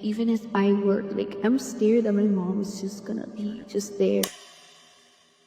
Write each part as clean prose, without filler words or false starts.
even if I were, like, I'm scared that my mom is just gonna be just there.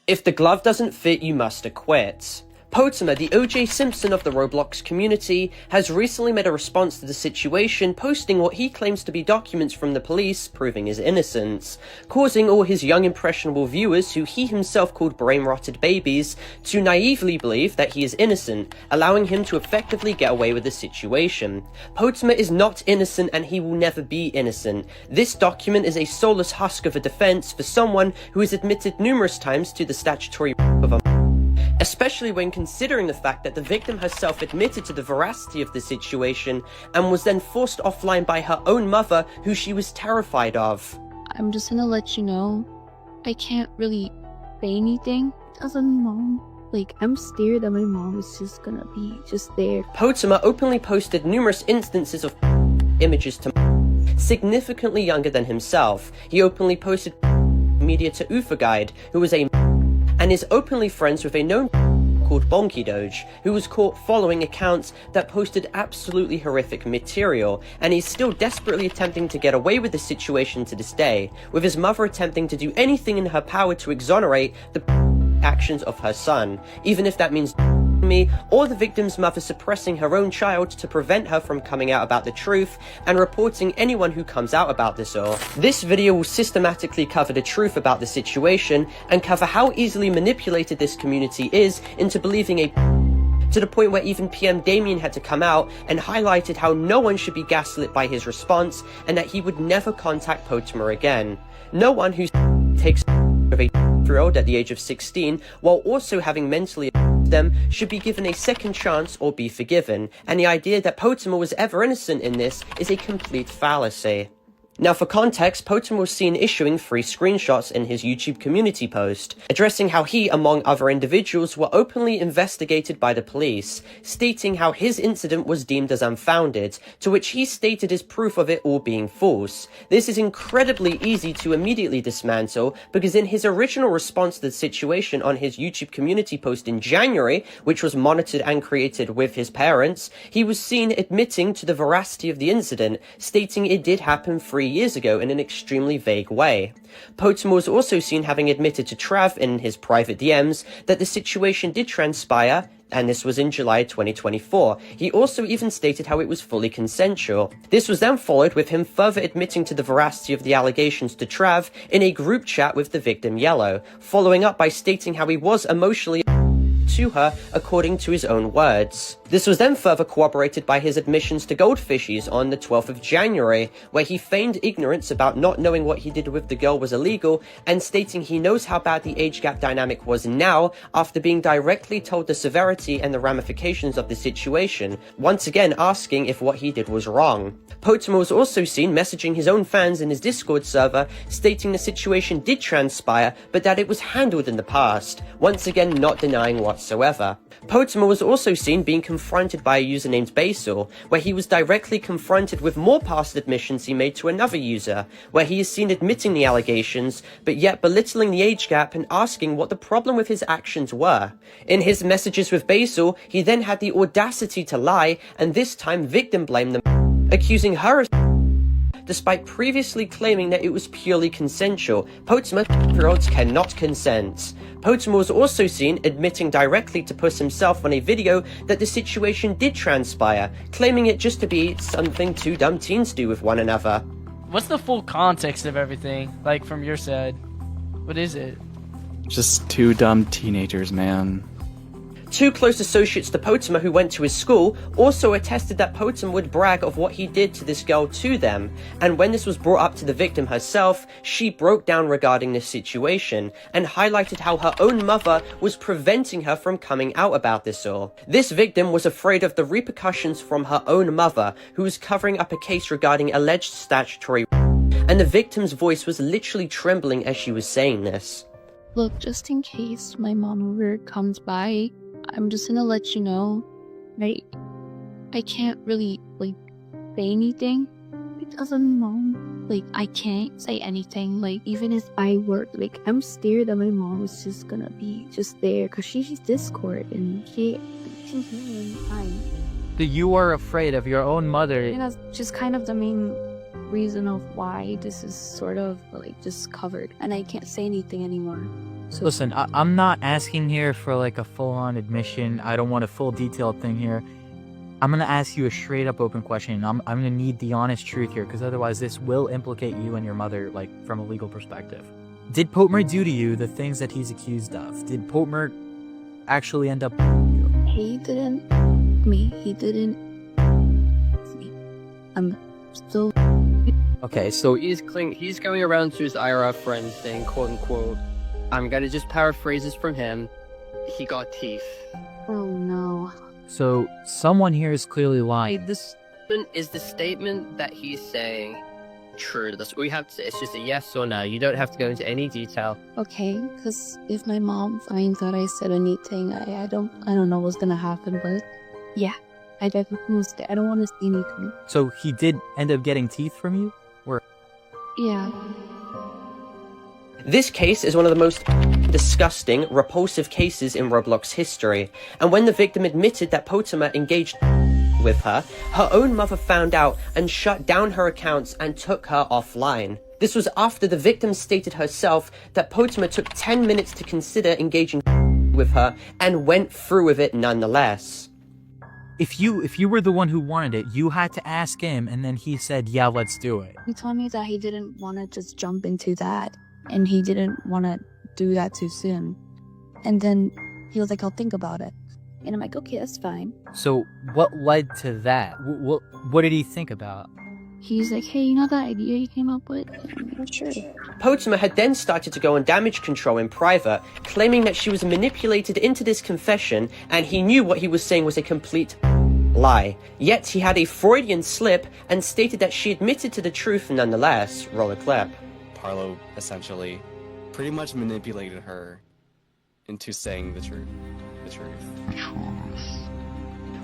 If the glove doesn't fit, you must acquit. Potemer, the O.J. Simpson of the Roblox community, has recently made a response to the situation, posting what he claims to be documents from the police proving his innocence, causing all his young impressionable viewers, who he himself called brain-rotted babies, to naively believe that he is innocent, allowing him to effectively get away with the situation. Potemer is not innocent and he will never be innocent. This document is a soulless husk of a defense for someone who has admitted numerous times to the statutory of a especially when considering the fact that the victim herself admitted to the veracity of the situation and was then forced offline by her own mother, who she was terrified of. I'm just gonna let you know, I can't really say anything. Doesn't mom, like, I'm scared that my mom is just gonna be just there. Potemer openly posted numerous instances of images to significantly younger than himself. He openly posted media to Ufa Guide, who was a and is openly friends with a known called Bonky Doge, who was caught following accounts that posted absolutely horrific material, and he's still desperately attempting to get away with the situation to this day, with his mother attempting to do anything in her power to exonerate the actions of her son, even if that means me or the victim's mother suppressing her own child to prevent her from coming out about the truth and reporting anyone who comes out about this all. This video will systematically cover the truth about the situation and cover how easily manipulated this community is into believing to the point where even PM Damien had to come out and highlighted how no one should be gaslit by his response and that he would never contact Potemer again. No one who takes of a 3-year-old at the age of 16 while also having mentally them should be given a second chance or be forgiven, and the idea that Potemer was ever innocent in this is a complete fallacy. Now for context, Potemer was seen issuing 3 screenshots in his YouTube community post, addressing how he, among other individuals, were openly investigated by the police, stating how his incident was deemed as unfounded, to which he stated as proof of it all being false. This is incredibly easy to immediately dismantle, because in his original response to the situation on his YouTube community post in January, which was monitored and created with his parents, he was seen admitting to the veracity of the incident, stating it did happen 3 years ago in an extremely vague way. Potemer was also seen having admitted to Trav in his private DMs that the situation did transpire, and this was in July 2024. He also even stated how it was fully consensual. This was then followed with him further admitting to the veracity of the allegations to Trav in a group chat with the victim Yellow, following up by stating how he was emotionally to her, according to his own words. This was then further corroborated by his admissions to Goldfishies on the 12th of January, where he feigned ignorance about not knowing what he did with the girl was illegal, and stating he knows how bad the age gap dynamic was now after being directly told the severity and the ramifications of the situation, once again asking if what he did was wrong. Potemer was also seen messaging his own fans in his Discord server, stating the situation did transpire, but that it was handled in the past, once again not denying whatsoever. Potemer was also seen being confronted by a user named Basil, where he was directly confronted with more past admissions he made to another user, where he is seen admitting the allegations, but yet belittling the age gap and asking what the problem with his actions were. In his messages with Basil, he then had the audacity to lie, and this time victim blamed them, accusing her of despite previously claiming that it was purely consensual. Potemer 3-year-olds cannot consent. Potemer was also seen admitting directly to Puss himself on a video that the situation did transpire, claiming it just to be something 2 dumb teens do with one another. What's the full context of everything, like, from your side? What is it? Just 2 dumb teenagers, man. 2 close associates to Potemer who went to his school also attested that Potemer would brag of what he did to this girl to them, and when this was brought up to the victim herself, she broke down regarding this situation, and highlighted how her own mother was preventing her from coming out about this all. This victim was afraid of the repercussions from her own mother, who was covering up a case regarding alleged statutory and the victim's voice was literally trembling as she was saying this. Look, just in case my mom ever comes by, I'm just gonna let you know, I can't really, like, say anything. Because of mom, like, I can't say anything, like, even if I were, like, I'm scared that my mom is just gonna be just there, because she's Discord, and she's really fine. You are afraid of your own mother. And that's just kind of the main reason of why this is sort of like just covered, and I can't say anything anymore. So Listen, I'm not asking here for like a full-on admission. I don't want a full detailed thing here. I'm gonna ask you a straight-up open question. I'm gonna need the honest truth here, because otherwise this will implicate you and your mother, like, from a legal perspective. Did Potemer do to you the things that he's accused of? Did Potemer actually end up... he didn't. He didn't. I'm still. Okay, So he's going around to his IRA friends saying, quote unquote, I'm gonna just paraphrase this from him, he got teeth. Oh no. so someone here is clearly lying. Is the statement that he's saying true? That's all you have to say. It's just a yes or no. You don't have to go into any detail. Okay, because if my mom finds out I said anything, I don't know what's gonna happen. But yeah, I definitely will stay. I don't want to say anything. So he did end up getting teeth from you? Yeah. This case is one of the most disgusting, repulsive cases in Roblox history, and when the victim admitted that Potemer engaged with her, her own mother found out and shut down her accounts and took her offline. This was after the victim stated herself that Potemer took 10 minutes to consider engaging with her and went through with it nonetheless. If you were the one who wanted it, you had to ask him, and then he said, yeah, let's do it. He told me that he didn't want to just jump into that, and he didn't want to do that too soon. And then he was like, I'll think about it. And I'm like, okay, that's fine. So what led to that? What did he think about? He's like, hey, you know that idea you came up with? I'm not sure. Potemer had then started to go on damage control in private, claiming that she was manipulated into this confession and he knew what he was saying was a complete lie. Yet he had a Freudian slip and stated that she admitted to the truth nonetheless. Roll a clip. Parlo essentially pretty much manipulated her into saying the truth.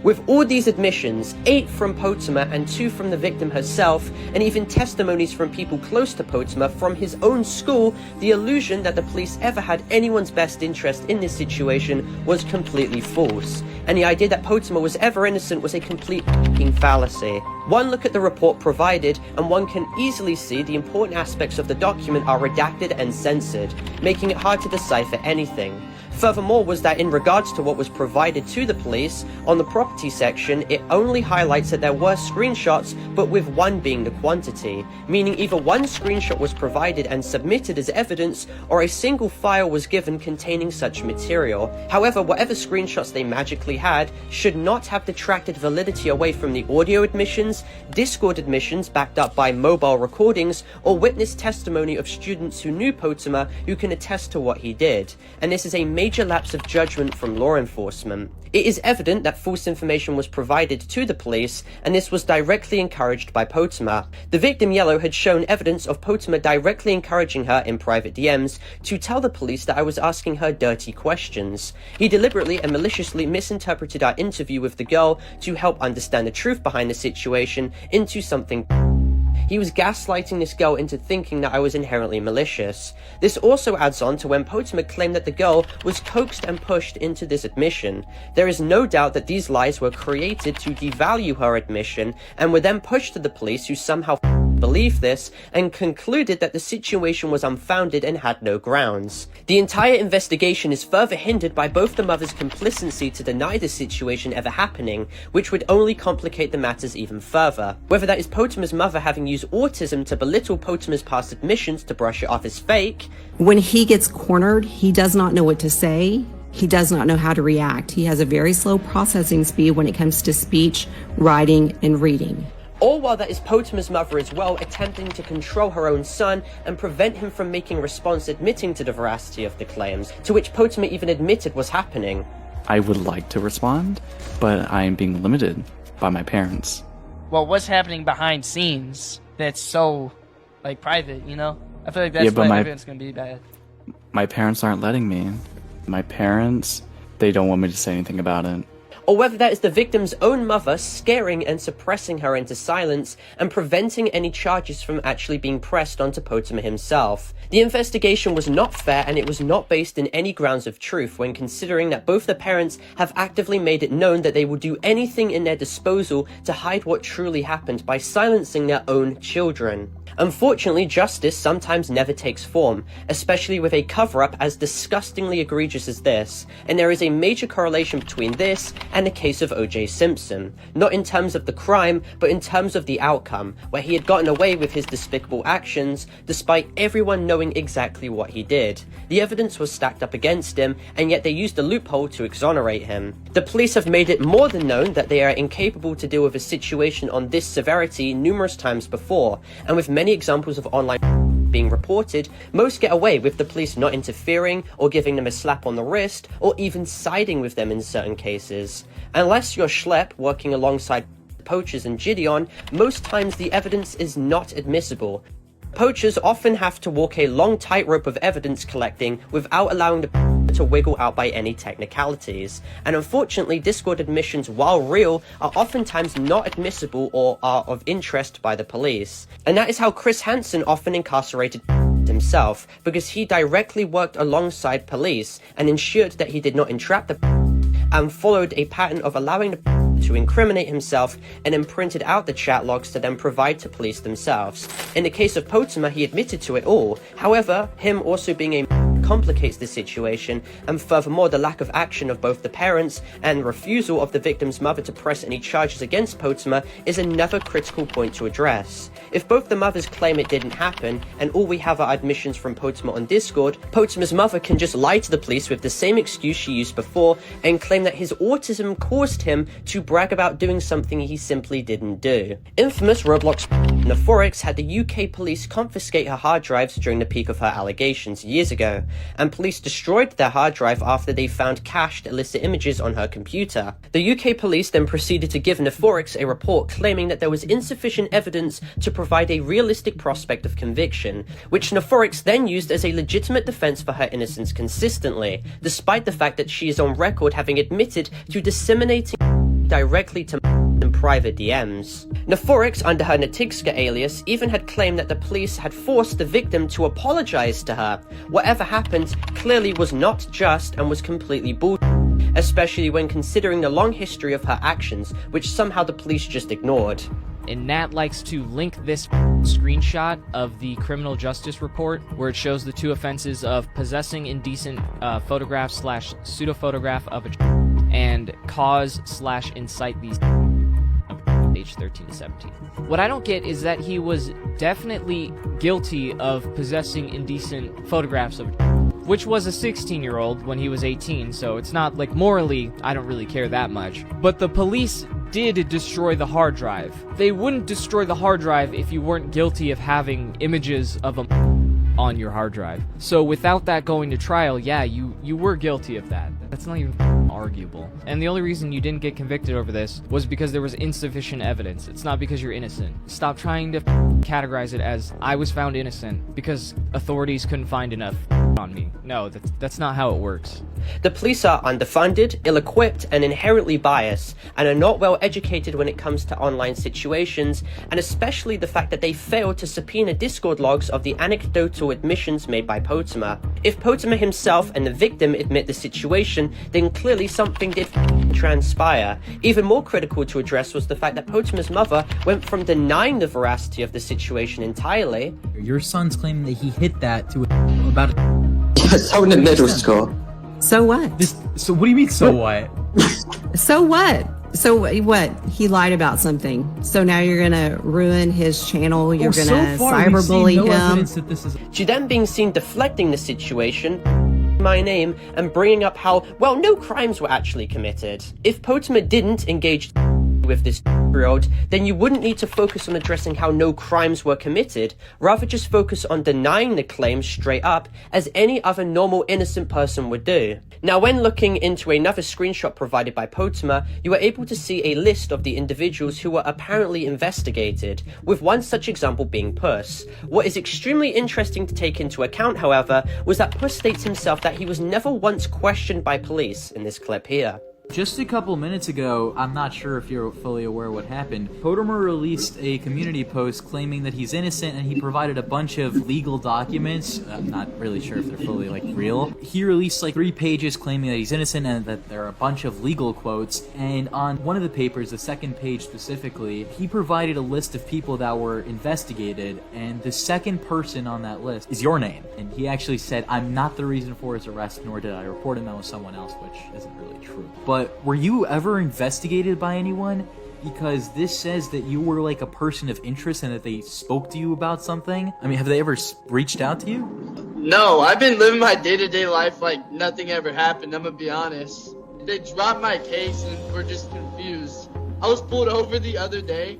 With all these admissions, 8 from Potemer and 2 from the victim herself, and even testimonies from people close to Potemer from his own school, the illusion that the police ever had anyone's best interest in this situation was completely false, and the idea that Potemer was ever innocent was a complete f***ing fallacy. One look at the report provided, and one can easily see the important aspects of the document are redacted and censored, making it hard to decipher anything. Furthermore was that in regards to what was provided to the police, on the property section, it only highlights that there were screenshots, but with 1 being the quantity, meaning either 1 screenshot was provided and submitted as evidence, or a single file was given containing such material. However, whatever screenshots they magically had should not have detracted validity away from the audio admissions, Discord admissions backed up by mobile recordings, or witness testimony of students who knew Potemer who can attest to what he did. And this is a major lapse of judgment from law enforcement. It is evident that false information was provided to the police, and this was directly encouraged by Potemer. The victim Yellow had shown evidence of Potemer directly encouraging her in private DMs to tell the police that I was asking her dirty questions. He deliberately and maliciously misinterpreted our interview with the girl to help understand the truth behind the situation into something. He was gaslighting this girl into thinking that I was inherently malicious. This also adds on to when Potemer claimed that the girl was coaxed and pushed into this admission. There is no doubt that these lies were created to devalue her admission and were then pushed to the police, who somehow believed this and concluded that the situation was unfounded and had no grounds. The entire investigation is further hindered by both the mother's complicity to deny the situation ever happening, which would only complicate the matters even further. Whether that is Potemer's mother having used autism to belittle Potemer's past admissions to brush it off as fake. When he gets cornered, he does not know what to say. He does not know how to react. He has a very slow processing speed when it comes to speech, writing, and reading. All while that is Potemer's mother as well, attempting to control her own son and prevent him from making a response admitting to the veracity of the claims, to which Potemer even admitted was happening. I would like to respond, but I am being limited by my parents. Well, what's happening behind scenes that's so, like, private, you know? I feel like that's but why everyone's gonna be bad. My parents aren't letting me. My parents, they don't want me to say anything about it. or whether that is the victim's own mother scaring and suppressing her into silence and preventing any charges from actually being pressed onto Potemer himself. The investigation was not fair, and it was not based in any grounds of truth when considering that both the parents have actively made it known that they will do anything in their disposal to hide what truly happened by silencing their own children. Unfortunately, justice sometimes never takes form, especially with a cover-up as disgustingly egregious as this, and there is a major correlation between this and the case of O.J. Simpson, not in terms of the crime, but in terms of the outcome, where he had gotten away with his despicable actions, despite everyone knowing exactly what he did. The evidence was stacked up against him, and yet they used a loophole to exonerate him. The police have made it more than known that they are incapable to deal with a situation on this severity numerous times before, and with many examples of online being reported, most get away with the police not interfering or giving them a slap on the wrist or even siding with them in certain cases. Unless you're Schlepp working alongside poachers and Gideon, most times the evidence is not admissible. Poachers often have to walk a long tightrope of evidence collecting without allowing the to wiggle out by any technicalities, and unfortunately Discord admissions, while real, are oftentimes not admissible or are of interest by the police. And that is how Chris Hansen often incarcerated himself, because he directly worked alongside police and ensured that he did not entrap the and followed a pattern of allowing the to incriminate himself and then printed out the chat logs to then provide to police themselves. In the case of Potemer, he admitted to it all. However, him also being a complicates the situation, and furthermore the lack of action of both the parents and refusal of the victim's mother to press any charges against Potemer is another critical point to address. If both the mothers claim it didn't happen and all we have are admissions from Potemer on Discord, Potemer's mother can just lie to the police with the same excuse she used before and claim that his autism caused him to brag about doing something he simply didn't do. Infamous Roblox Nephorix had the UK police confiscate her hard drives during the peak of her allegations years ago, and police destroyed their hard drive after they found cached illicit images on her computer. The UK police then proceeded to give Nephorix a report claiming that there was insufficient evidence to provide a realistic prospect of conviction, which Nephorix then used as a legitimate defense for her innocence consistently, despite the fact that she is on record having admitted to disseminating directly to in private DMs. Nephorix, under her Natigska alias, even had claimed that the police had forced the victim to apologize to her. Whatever happened clearly was not just and was completely bullshit, especially when considering the long history of her actions, which somehow the police just ignored. And Nat likes to link this screenshot of the criminal justice report where it shows the two offenses of possessing indecent photograph slash pseudo photograph of a and cause slash incite these age 13 to 17. What I don't get is that he was definitely guilty of possessing indecent photographs of which was a 16-year-old when he was 18, so it's not like morally I don't really care that much. But the police did destroy the hard drive. They wouldn't destroy the hard drive if you weren't guilty of having images of a on your hard drive. So without that going to trial, yeah, you were guilty of that. That's not even arguable. And the only reason you didn't get convicted over this was because there was insufficient evidence. It's not because you're innocent. Stop trying to categorize it as I was found innocent because authorities couldn't find enough on me. No, that's not how it works. The police are underfunded, ill-equipped, and inherently biased, and are not well educated when it comes to online situations, and especially the fact that they failed to subpoena Discord logs of the anecdotal admissions made by Potemer. If Potemer himself and the victim admit the situation, then clearly something did transpire. Even more critical to address was the fact that Potemer's mother went from denying the veracity of the situation entirely. Your son's claiming that he hit that to about So in the middle school. So what? So what do you mean, so what? So what? So what? He lied about something. So now you're gonna ruin his channel. You're gonna cyberbully him. She then being seen deflecting the situation, my name, and bringing up how, well, no crimes were actually committed. If Potemer didn't engage with this 2-year-old, then you wouldn't need to focus on addressing how no crimes were committed, rather just focus on denying the claims straight up, as any other normal innocent person would do. Now, when looking into another screenshot provided by Potemer, you are able to see a list of the individuals who were apparently investigated, with one such example being Puss. What is extremely interesting to take into account, however, was that Puss states himself that he was never once questioned by police in this clip here. Just a couple minutes ago, I'm not sure if you're fully aware what happened, Potemer released a community post claiming that he's innocent, and he provided a bunch of legal documents. I'm not really sure if they're fully, real. He released, 3 pages claiming that he's innocent and that there are a bunch of legal quotes, and on one of the papers, the second page specifically, he provided a list of people that were investigated, and the second person on that list is your name. And he actually said, I'm not the reason for his arrest, nor did I report him. That was someone else, which isn't really true. But were you ever investigated by anyone? Because this says that you were a person of interest and that they spoke to you about something. I mean, have they ever reached out to you? No, I've been living my day-to-day life like nothing ever happened, I'm gonna be honest. They dropped my case and we're just confused. I was pulled over the other day,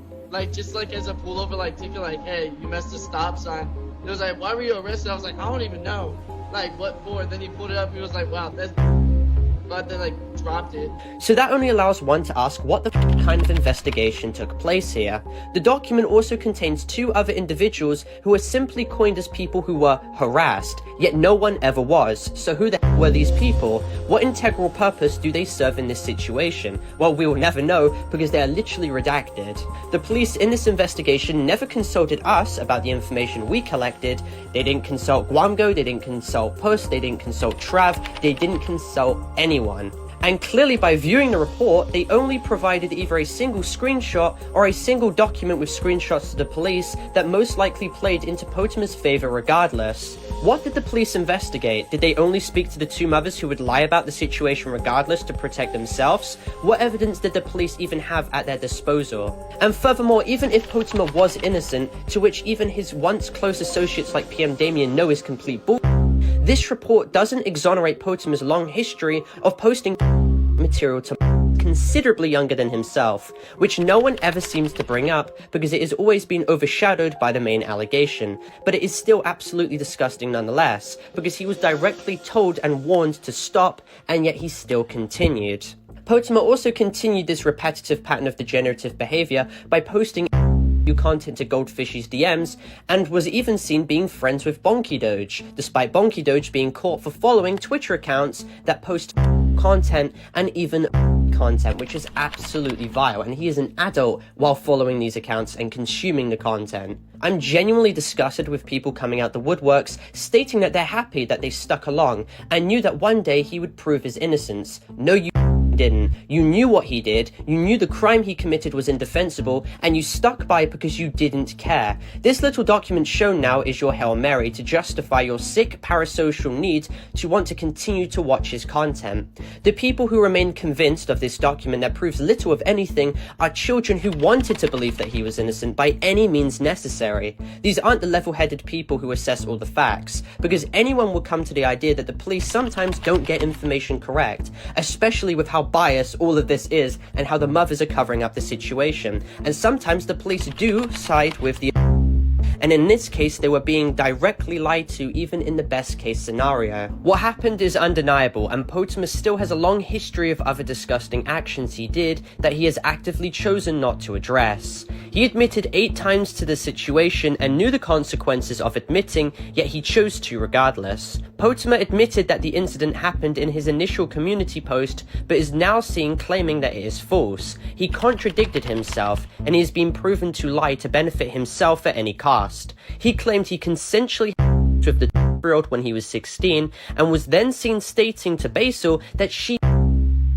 just as a pullover, ticket, hey, you messed the stop sign. It was like, why were you arrested? I was like, I don't even know. What for? And then he pulled it up and he was like, wow, that's... But they dropped it. So that only allows one to ask what the kind of investigation took place here. The document also contains 2 other individuals who are simply coined as people who were harassed, yet no one ever was. So who the were these people? What integral purpose do they serve in this situation? Well, we will never know because they are literally redacted. The police in this investigation never consulted us about the information we collected. They didn't consult Guamgo, they didn't consult Puss, they didn't consult Trav, they didn't consult anyone. And clearly by viewing the report, they only provided either a single screenshot or a single document with screenshots to the police that most likely played into Potemer's favor regardless. What did the police investigate? Did they only speak to the 2 mothers who would lie about the situation regardless to protect themselves? What evidence did the police even have at their disposal? And furthermore, even if Potemer was innocent, to which even his once close associates like PM Damien know is complete bull, this report doesn't exonerate Potemer's long history of posting material to considerably younger than himself, which no one ever seems to bring up because it has always been overshadowed by the main allegation. But it is still absolutely disgusting nonetheless, because he was directly told and warned to stop, and yet he still continued. Potemer also continued this repetitive pattern of degenerative behavior by posting new content to Goldfish's DMs, and was even seen being friends with Bonky Doge, despite Bonky Doge being caught for following Twitter accounts that post content and even content, which is absolutely vile, and he is an adult while following these accounts and consuming the content. I'm genuinely disgusted with people coming out the woodworks stating that they're happy that they stuck along and knew that one day he would prove his innocence. No, you didn't. You knew what he did, you knew the crime he committed was indefensible, and you stuck by because you didn't care. This little document shown now is your Hail Mary to justify your sick parasocial need to want to continue to watch his content. The people who remain convinced of this document that proves little of anything are children who wanted to believe that he was innocent by any means necessary. These aren't the level-headed people who assess all the facts, because anyone will come to the idea that the police sometimes don't get information correct, especially with how biased all of this is and how the mothers are covering up the situation. And sometimes the police do side with the and in this case they were being directly lied to even in the best case scenario. What happened is undeniable, and Potemer still has a long history of other disgusting actions he did that he has actively chosen not to address. He admitted 8 times to the situation and knew the consequences of admitting, yet he chose to regardless. Potemer admitted that the incident happened in his initial community post, but is now seen claiming that it is false. He contradicted himself, and he has been proven to lie to benefit himself at any cost. He claimed he consensually with the 2-year-old when he was 16, and was then seen stating to Basil that she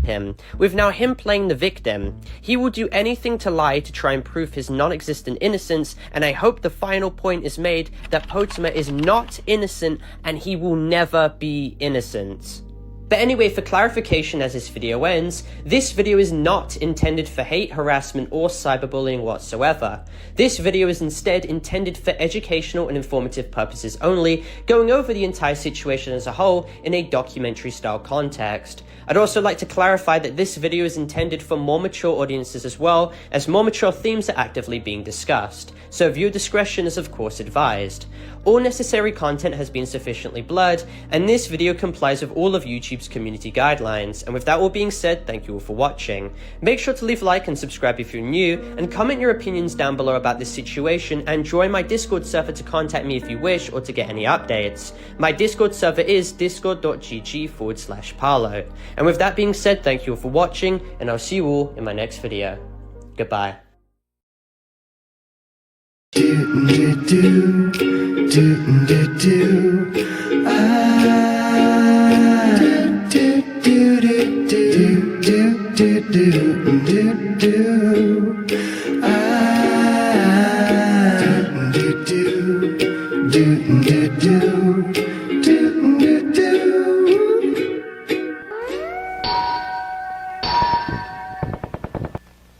him, with now him playing the victim. He will do anything to lie to try and prove his non-existent innocence, and I hope the final point is made that Potemer is not innocent and he will never be innocent. But anyway, for clarification as this video ends, this video is not intended for hate, harassment, or cyberbullying whatsoever. This video is instead intended for educational and informative purposes only, going over the entire situation as a whole in a documentary style context. I'd also like to clarify that this video is intended for more mature audiences as well, as more mature themes are actively being discussed, so viewer discretion is of course advised. All necessary content has been sufficiently blurred, and this video complies with all of YouTube's YouTube's community guidelines. And with that all being said, thank you all for watching. Make sure to leave a like and subscribe if you're new, and comment your opinions down below about this situation, and join my Discord server to contact me if you wish or to get any updates. My Discord server is discord.gg/Parlo. And with that being said, thank you all for watching, and I'll see you all in my next video. Goodbye. Do